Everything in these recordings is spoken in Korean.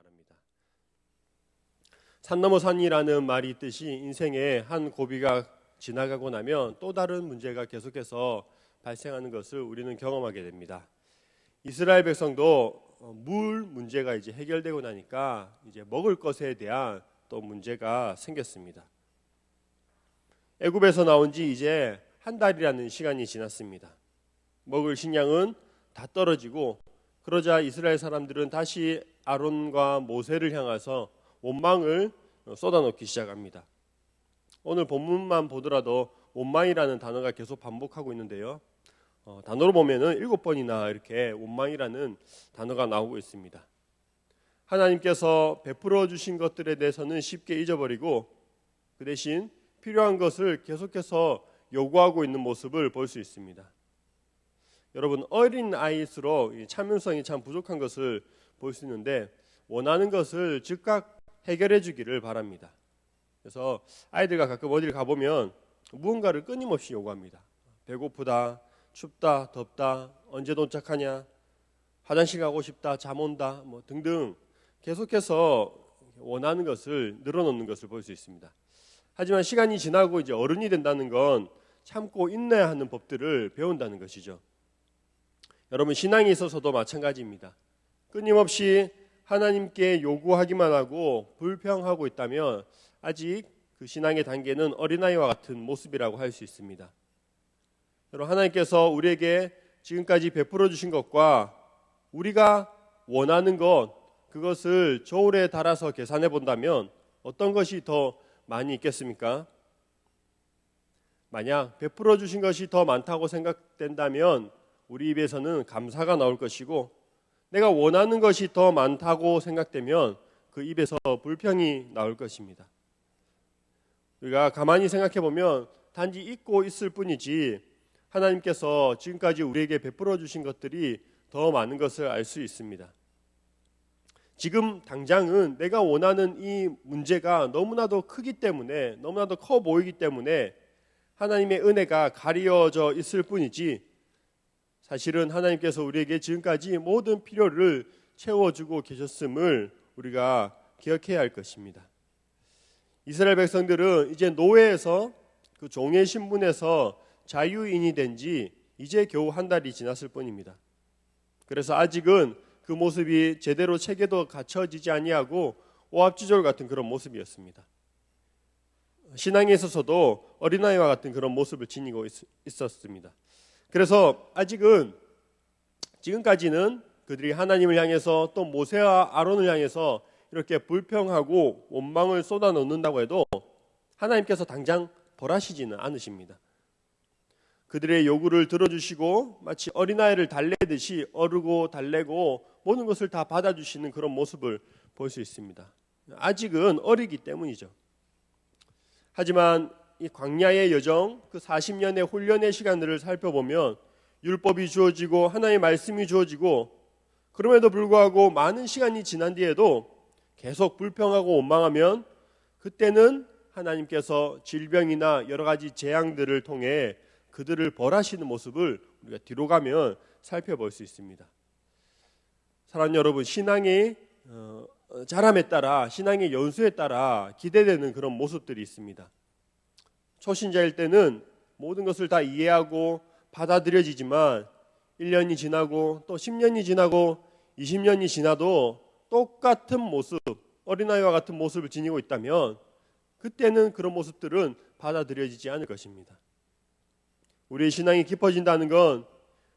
말합니다. 산 넘어 산이라는 말이 있듯이 인생의 한 고비가 지나가고 나면 또 다른 문제가 계속해서 발생하는 것을 우리는 경험하게 됩니다. 이스라엘 백성도 물 문제가 이제 해결되고 나니까 이제 먹을 것에 대한 또 문제가 생겼습니다. 애굽에서 나온 지 이제 한 달이라는 시간이 지났습니다. 먹을 식량은 다 떨어지고 그러자 이스라엘 사람들은 다시 아론과 모세를 향해서 원망을 쏟아놓기 시작합니다. 오늘 본문만 보더라도 원망이라는 단어가 계속 반복하고 있는데요. 단어로 보면은 7번이나 이렇게 원망이라는 단어가 나오고 있습니다. 하나님께서 베풀어 주신 것들에 대해서는 쉽게 잊어버리고 그 대신 필요한 것을 계속해서 요구하고 있는 모습을 볼 수 있습니다. 여러분, 어린 아이일수록 참을성이 참 부족한 것을 볼 수 있는데 원하는 것을 즉각 해결해 주기를 바랍니다. 그래서 아이들과 가끔 어디를 가보면 무언가를 끊임없이 요구합니다. 배고프다, 춥다, 덥다, 언제 도착하냐, 화장실 가고 싶다, 잠 온다, 등등 계속해서 원하는 것을 늘어놓는 것을 볼 수 있습니다. 하지만 시간이 지나고 이제 어른이 된다는 건 참고 인내해야 하는 법들을 배운다는 것이죠. 여러분, 신앙에 있어서도 마찬가지입니다. 끊임없이 하나님께 요구하기만 하고 불평하고 있다면 아직 그 신앙의 단계는 어린아이와 같은 모습이라고 할 수 있습니다. 여러분, 하나님께서 우리에게 지금까지 베풀어 주신 것과 우리가 원하는 것, 그것을 저울에 달아서 계산해 본다면 어떤 것이 더 많이 있겠습니까? 만약 베풀어 주신 것이 더 많다고 생각된다면 우리 입에서는 감사가 나올 것이고, 내가 원하는 것이 더 많다고 생각되면 그 입에서 불평이 나올 것입니다. 우리가 가만히 생각해 보면 단지 잊고 있을 뿐이지 하나님께서 지금까지 우리에게 베풀어 주신 것들이 더 많은 것을 알 수 있습니다. 지금 당장은 내가 원하는 이 문제가 너무나도 크기 때문에, 너무나도 커 보이기 때문에 하나님의 은혜가 가려져 있을 뿐이지, 사실은 하나님께서 우리에게 지금까지 모든 필요를 채워주고 계셨음을 우리가 기억해야 할 것입니다. 이스라엘 백성들은 이제 노예에서, 그 종의 신분에서 자유인이 된 지 이제 겨우 한 달이 지났을 뿐입니다. 그래서 아직은 그 모습이 제대로 체계도 갖춰지지 아니하고 오합지졸 같은 그런 모습이었습니다. 신앙에 있어서도 어린아이와 같은 그런 모습을 지니고 있었습니다. 그래서 아직은, 지금까지는 그들이 하나님을 향해서 또 모세와 아론을 향해서 이렇게 불평하고 원망을 쏟아놓는다고 해도 하나님께서 당장 벌하시지는 않으십니다. 그들의 요구를 들어주시고 마치 어린아이를 달래듯이 어르고 달래고 모든 것을 다 받아주시는 그런 모습을 볼 수 있습니다. 아직은 어리기 때문이죠. 하지만 이 광야의 여정, 그 40년의 훈련의 시간들을 살펴보면 율법이 주어지고 하나님의 말씀이 주어지고, 그럼에도 불구하고 많은 시간이 지난 뒤에도 계속 불평하고 원망하면 그때는 하나님께서 질병이나 여러 가지 재앙들을 통해 그들을 벌하시는 모습을 우리가 뒤로 가면 살펴볼 수 있습니다. 사랑하는 여러분, 신앙의 자람에 따라, 신앙의 연수에 따라 기대되는 그런 모습들이 있습니다. 초신자일 때는 모든 것을 다 이해하고 받아들여지지만 1년이 지나고 또 10년이 지나고 20년이 지나도 똑같은 모습, 어린아이와 같은 모습을 지니고 있다면 그때는 그런 모습들은 받아들여지지 않을 것입니다. 우리의 신앙이 깊어진다는 건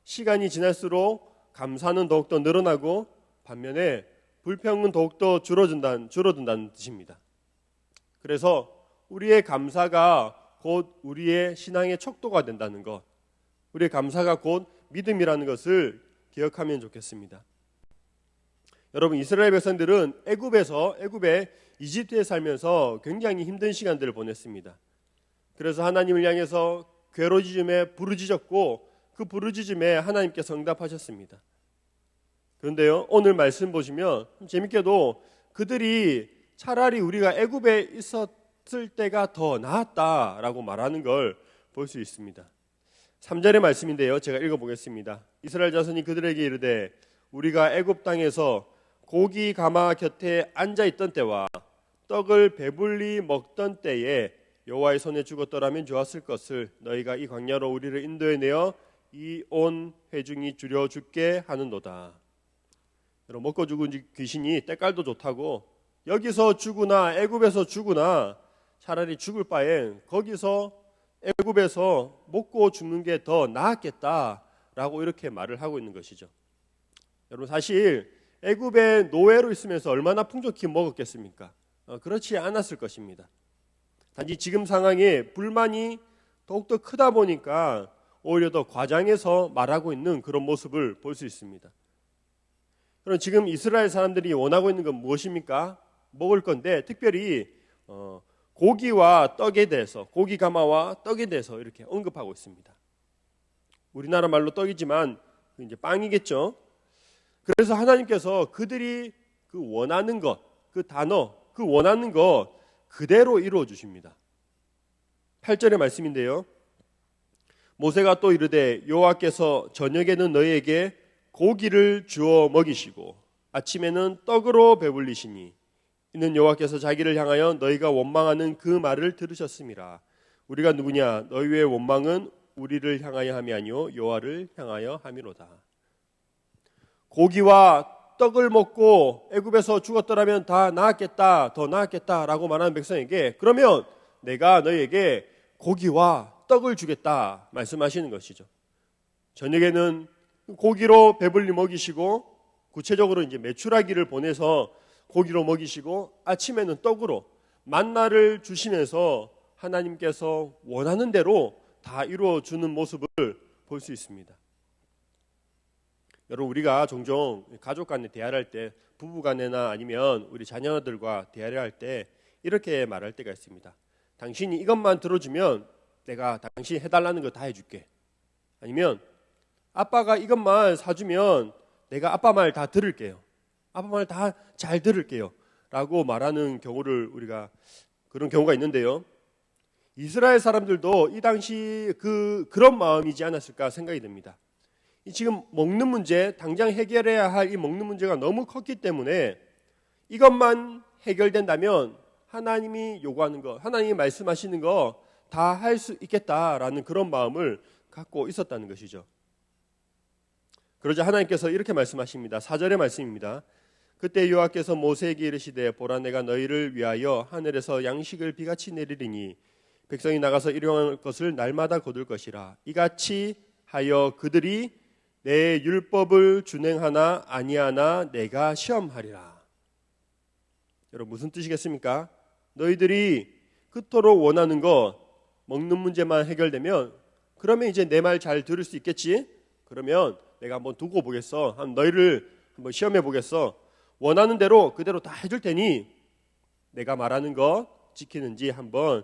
시간이 지날수록 감사는 더욱더 늘어나고 반면에 불평은 더욱더 줄어든다는 뜻입니다. 그래서 우리의 감사가 곧 우리의 신앙의 척도가 된다는 것, 우리의 감사가 곧 믿음이라는 것을 기억하면 좋겠습니다. 여러분, 이스라엘 백성들은 애굽의 이집트에 살면서 굉장히 힘든 시간들을 보냈습니다. 그래서 하나님을 향해서 괴로짖음에 부르짖었고 그 부르짖음에 하나님께서 응답하셨습니다. 그런데요, 오늘 말씀 보시면 재밌게도 그들이 차라리 우리가 애굽에 있었을 때가 더 나았다라고 말하는 걸 볼 수 있습니다. 3절의 말씀인데요, 제가 읽어보겠습니다. 이스라엘 자손이 그들에게 이르되 우리가 애굽 땅에서 고기 가마 곁에 앉아 있던 때와 떡을 배불리 먹던 때에 여호와의 손에 죽었더라면 좋았을 것을 너희가 이 광야로 우리를 인도해 내어 이 온 회중이 줄여 죽게 하는도다. 여러분, 먹고 죽은 귀신이 때깔도 좋다고 여기서 죽으나 애굽에서 죽으나 차라리 죽을 바엔 거기서 애굽에서 먹고 죽는 게 더 나았겠다라고 이렇게 말을 하고 있는 것이죠. 여러분, 사실 애굽의 노예로 있으면서 얼마나 풍족히 먹었겠습니까? 그렇지 않았을 것입니다. 단지 지금 상황에 불만이 더욱더 크다 보니까 오히려 더 과장해서 말하고 있는 그런 모습을 볼 수 있습니다. 그럼 지금 이스라엘 사람들이 원하고 있는 건 무엇입니까? 먹을 건데 특별히 고기와 떡에 대해서, 고기 가마와 떡에 대해서 이렇게 언급하고 있습니다. 우리나라 말로 떡이지만 이제 빵이겠죠. 그래서 하나님께서 그들이 그 원하는 것, 그 단어, 그 원하는 것 그대로 이루어 주십니다. 8절의 말씀인데요. 모세가 또 이르되 여호와께서 저녁에는 너희에게 고기를 주어 먹이시고 아침에는 떡으로 배불리시니 이는 여호와께서 자기를 향하여 너희가 원망하는 그 말을 들으셨음이라. 우리가 누구냐? 너희의 원망은 우리를 향하여 함이 아니요 여호와를 향하여 함이로다. 고기와 떡을 먹고 애굽에서 죽었더라면 다 나았겠다, 더 나았겠다라고 말하는 백성에게 그러면 내가 너희에게 고기와 떡을 주겠다 말씀하시는 것이죠. 저녁에는 고기로 배불리 먹이시고 구체적으로 이제 메추라기를 보내서 고기로 먹이시고 아침에는 떡으로 만나를 주시면서 하나님께서 원하는 대로 다 이루어 주는 모습을 볼 수 있습니다. 여러분, 우리가 종종 가족 간에 대화를 할 때, 부부 간에나 아니면 우리 자녀들과 대화를 할 때 이렇게 말할 때가 있습니다. 당신이 이것만 들어주면 내가 당신이 해달라는 거 다 해줄게. 아니면 아빠가 이것만 사주면 내가 아빠 말 다 들을게요. 아빠 말 다 잘 들을게요. 라고 말하는 경우를 우리가 그런 경우가 있는데요. 이스라엘 사람들도 이 당시 그런 마음이지 않았을까 생각이 됩니다. 지금 먹는 문제, 당장 해결해야 할 이 먹는 문제가 너무 컸기 때문에 이것만 해결된다면 하나님이 요구하는 것, 하나님이 말씀하시는 거 다 할 수 있겠다라는 그런 마음을 갖고 있었다는 것이죠. 그러자 하나님께서 이렇게 말씀하십니다. 4절의 말씀입니다. 그때 여호와께서 모세에게 이르시되 보라 내가 너희를 위하여 하늘에서 양식을 비같이 내리리니 백성이 나가서 일용할 것을 날마다 거둘 것이라. 이같이 하여 그들이 내 율법을 준행하나 아니하나 내가 시험하리라. 여러분, 무슨 뜻이겠습니까? 너희들이 그토록 원하는 것, 먹는 문제만 해결되면 그러면 이제 내 말 잘 들을 수 있겠지? 그러면 내가 한번 두고 보겠어. 너희를 한번 시험해 보겠어. 원하는 대로 그대로 다 해줄 테니 내가 말하는 것 지키는지 한번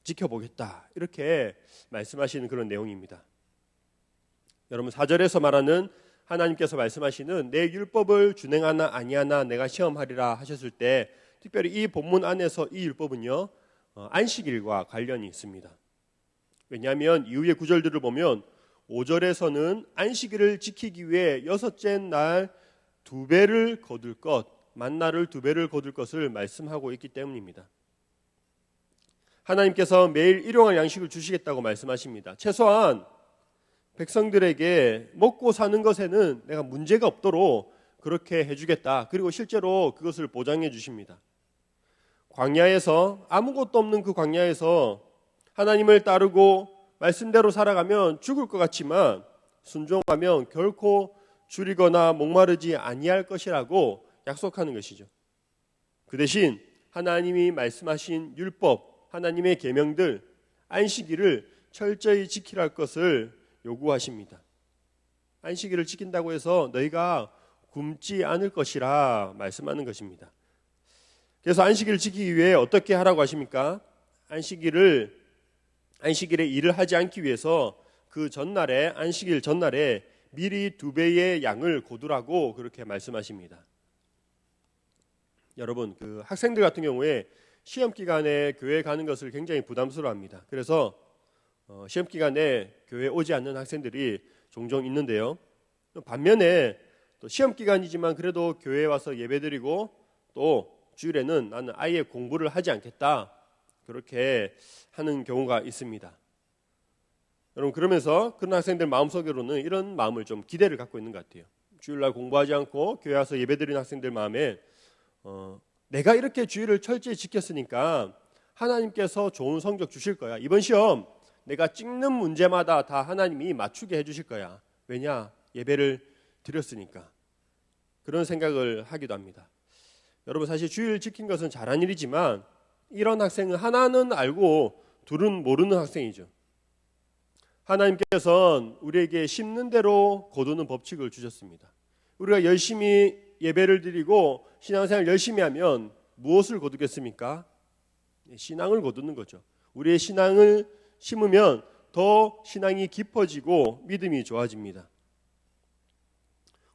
지켜보겠다. 이렇게 말씀하시는 그런 내용입니다. 여러분, 4절에서 말하는 하나님께서 말씀하시는 내 율법을 준행하나 아니하나 내가 시험하리라 하셨을 때 특별히 이 본문 안에서 이 율법은요 안식일과 관련이 있습니다. 왜냐하면 이후의 구절들을 보면 5절에서는 안식일을 지키기 위해 여섯째 날 2배를 거둘 것, 만나를 2배를 거둘 것을 말씀하고 있기 때문입니다. 하나님께서 매일 일용할 양식을 주시겠다고 말씀하십니다. 최소한 백성들에게 먹고 사는 것에는 내가 문제가 없도록 그렇게 해주겠다. 그리고 실제로 그것을 보장해 주십니다. 광야에서 아무것도 없는 그 광야에서 하나님을 따르고 말씀대로 살아가면 죽을 것 같지만 순종하면 결코 줄이거나 목마르지 아니할 것이라고 약속하는 것이죠. 그 대신 하나님이 말씀하신 율법, 하나님의 계명들, 안식일을 철저히 지키라 할 것을 요구하십니다. 안식일을 지킨다고 해서 너희가 굶지 않을 것이라 말씀하는 것입니다. 그래서 안식일을 지키기 위해 어떻게 하라고 하십니까? 안식일에 일을 하지 않기 위해서 그 전날에, 안식일 전날에 미리 2배의 양을 거두라고 그렇게 말씀하십니다. 여러분, 그 학생들 같은 경우에 시험 기간에 교회 가는 것을 굉장히 부담스러워합니다. 그래서 시험 기간에 교회 오지 않는 학생들이 종종 있는데요. 반면에 또 시험 기간이지만 그래도 교회에 와서 예배드리고 또 주일에는 나는 아예 공부를 하지 않겠다, 그렇게 하는 경우가 있습니다. 여러분, 그러면서 그런 학생들 마음속으로는 이런 마음을 좀 기대를 갖고 있는 것 같아요. 주일날 공부하지 않고 교회 와서 예배드리는 학생들 마음에 내가 이렇게 주일을 철저히 지켰으니까 하나님께서 좋은 성적 주실 거야. 이번 시험 내가 찍는 문제마다 다 하나님이 맞추게 해주실 거야. 왜냐? 예배를 드렸으니까. 그런 생각을 하기도 합니다. 여러분, 사실 주일 지킨 것은 잘한 일이지만 이런 학생은 하나는 알고 둘은 모르는 학생이죠. 하나님께서는 우리에게 심는 대로 거두는 법칙을 주셨습니다. 우리가 열심히 예배를 드리고 신앙생활 열심히 하면 무엇을 거두겠습니까? 신앙을 거두는 거죠. 우리의 신앙을 심으면 더 신앙이 깊어지고 믿음이 좋아집니다.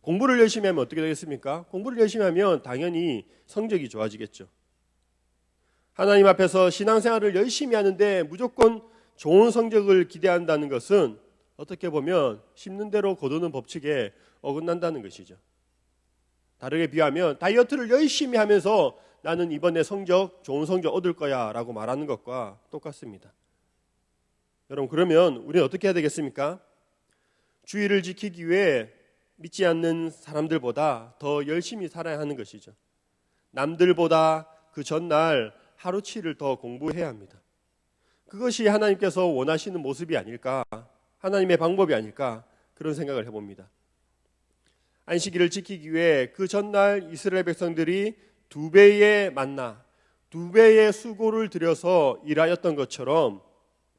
공부를 열심히 하면 어떻게 되겠습니까? 공부를 열심히 하면 당연히 성적이 좋아지겠죠. 하나님 앞에서 신앙생활을 열심히 하는데 무조건 좋은 성적을 기대한다는 것은 어떻게 보면 심는 대로 거두는 법칙에 어긋난다는 것이죠. 다르게 비하면 다이어트를 열심히 하면서 나는 이번에 좋은 성적 얻을 거야 라고 말하는 것과 똑같습니다. 여러분, 그러면 우리는 어떻게 해야 되겠습니까? 주의를 지키기 위해 믿지 않는 사람들보다 더 열심히 살아야 하는 것이죠. 남들보다 그 전날 하루치를 더 공부해야 합니다. 그것이 하나님께서 원하시는 모습이 아닐까, 하나님의 방법이 아닐까, 그런 생각을 해봅니다. 안식일을 지키기 위해 그 전날 이스라엘 백성들이 2배의 만나, 2배의 수고를 들여서 일하였던 것처럼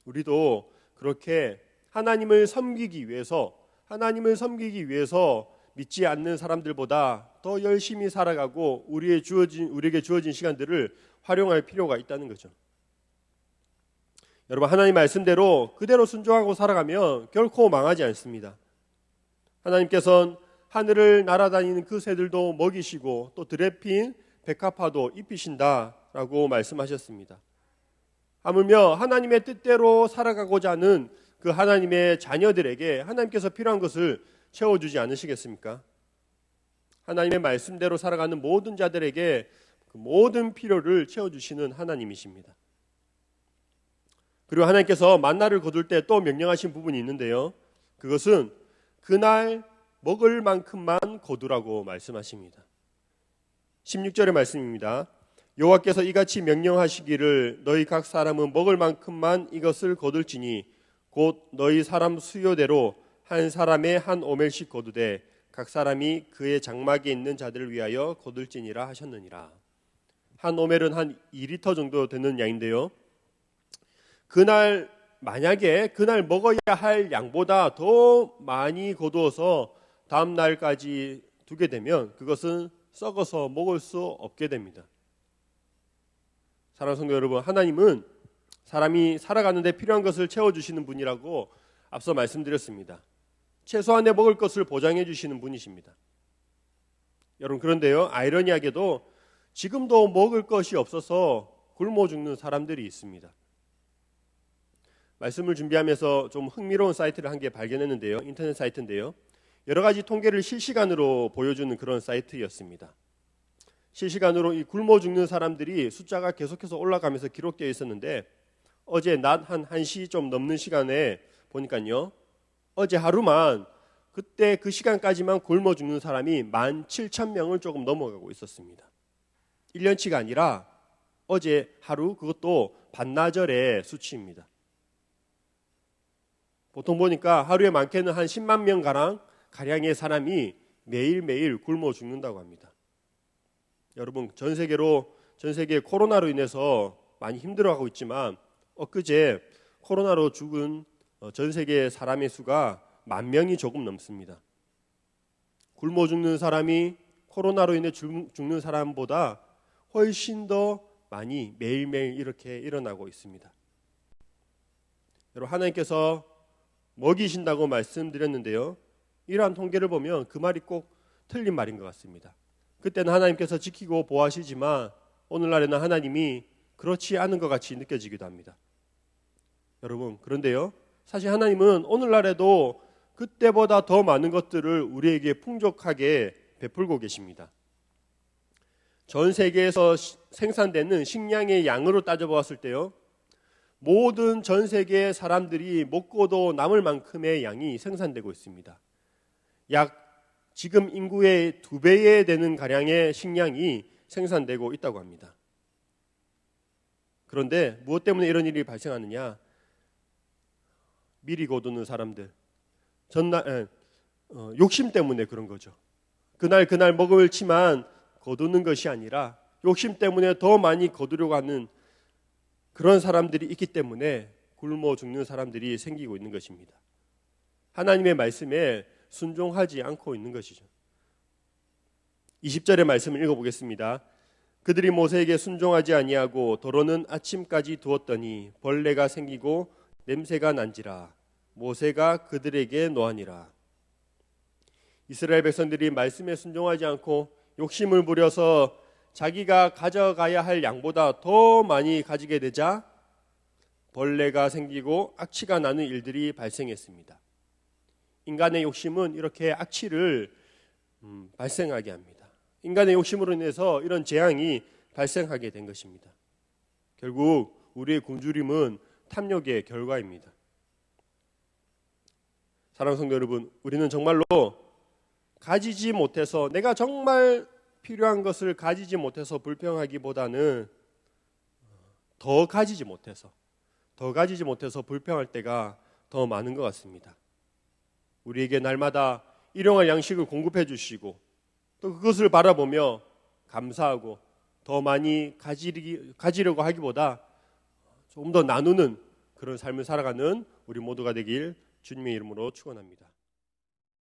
우리도 그렇게 하나님을 섬기기 위해서 믿지 않는 사람들보다 더 열심히 살아가고 우리에게 주어진 시간들을 활용할 필요가 있다는 거죠. 여러분, 하나님 말씀대로 그대로 순종하고 살아가면 결코 망하지 않습니다. 하나님께서는 하늘을 날아다니는 그 새들도 먹이시고 또 들에 핀 백합화도 입히신다라고 말씀하셨습니다. 하물며 하나님의 뜻대로 살아가고자 하는 그 하나님의 자녀들에게 하나님께서 필요한 것을 채워주지 않으시겠습니까? 하나님의 말씀대로 살아가는 모든 자들에게 그 모든 필요를 채워주시는 하나님이십니다. 그리고 하나님께서 만나를 거둘 때 또 명령하신 부분이 있는데요, 그것은 그날 먹을 만큼만 거두라고 말씀하십니다. 16절의 말씀입니다. 여호와께서 이같이 명령하시기를 너희 각 사람은 먹을 만큼만 이것을 거둘지니 곧 너희 사람 수요대로 한 사람의 한 오멜씩 거두되 각 사람이 그의 장막에 있는 자들을 위하여 거둘지니라 하셨느니라. 한 오멜은 한 2리터 정도 되는 양인데요, 만약에 그날 먹어야 할 양보다 더 많이 거두어서 다음 날까지 두게 되면 그것은 썩어서 먹을 수 없게 됩니다. 사랑하는 성도 여러분, 하나님은 사람이 살아가는 데 필요한 것을 채워주시는 분이라고 앞서 말씀드렸습니다. 최소한의 먹을 것을 보장해 주시는 분이십니다. 여러분, 그런데요, 아이러니하게도 지금도 먹을 것이 없어서 굶어 죽는 사람들이 있습니다. 말씀을 준비하면서 좀 흥미로운 사이트를 한 개 발견했는데요, 인터넷 사이트인데요, 여러 가지 통계를 실시간으로 보여주는 그런 사이트였습니다. 실시간으로 이 굶어 죽는 사람들이 숫자가 계속해서 올라가면서 기록되어 있었는데 어제 낮 한 1시 좀 넘는 시간에 보니까요, 어제 하루만 그때 그 시간까지만 굶어 죽는 사람이 17,000명을 조금 넘어가고 있었습니다. 1년치가 아니라 어제 하루, 그것도 반나절의 수치입니다. 보통 보니까 하루에 많게는 한 10만 명 가량의 사람이 매일매일 굶어 죽는다고 합니다. 여러분, 전 세계 코로나로 인해서 많이 힘들어하고 있지만 엊그제 코로나로 죽은 전 세계 사람의 수가 10,000명이 조금 넘습니다. 굶어 죽는 사람이 코로나로 인해 죽는 사람보다 훨씬 더 많이 매일매일 이렇게 일어나고 있습니다. 여러분, 하나님께서 먹이신다고 말씀드렸는데요, 이러한 통계를 보면 그 말이 꼭 틀린 말인 것 같습니다. 그때는 하나님께서 지키고 보호하시지만 오늘날에는 하나님이 그렇지 않은 것 같이 느껴지기도 합니다. 여러분, 그런데요, 사실 하나님은 오늘날에도 그때보다 더 많은 것들을 우리에게 풍족하게 베풀고 계십니다. 전 세계에서 생산되는 식량의 양으로 따져보았을 때요, 모든 전 세계의 사람들이 먹고도 남을 만큼의 양이 생산되고 있습니다. 약 지금 인구의 2배에 되는 가량의 식량이 생산되고 있다고 합니다. 그런데 무엇 때문에 이런 일이 발생하느냐? 미리 거두는 사람들, 욕심 때문에 그런 거죠. 그날 먹을 치만 거두는 것이 아니라 욕심 때문에 더 많이 거두려고 하는 그런 사람들이 있기 때문에 굶어 죽는 사람들이 생기고 있는 것입니다. 하나님의 말씀에 순종하지 않고 있는 것이죠. 20절의 말씀을 읽어보겠습니다. 그들이 모세에게 순종하지 아니하고 도로는 아침까지 두었더니 벌레가 생기고 냄새가 난지라 모세가 그들에게 노하니라. 이스라엘 백성들이 말씀에 순종하지 않고 욕심을 부려서 자기가 가져가야 할 양보다 더 많이 가지게 되자 벌레가 생기고 악취가 나는 일들이 발생했습니다. 인간의 욕심은 이렇게 악취를 발생하게 합니다. 인간의 욕심으로 인해서 이런 재앙이 발생하게 된 것입니다. 결국 우리의 굶주림은 탐욕의 결과입니다. 사랑하는 성도 여러분, 우리는 정말로 가지지 못해서, 내가 정말 필요한 것을 가지지 못해서 불평하기보다는 더 가지지 못해서 불평할 때가 더 많은 것 같습니다. 우리에게 날마다 일용할 양식을 공급해 주시고 또 그것을 바라보며 감사하고 더 많이 가지려고 하기보다 조금 더 나누는 그런 삶을 살아가는 우리 모두가 되길 주님의 이름으로 축원합니다.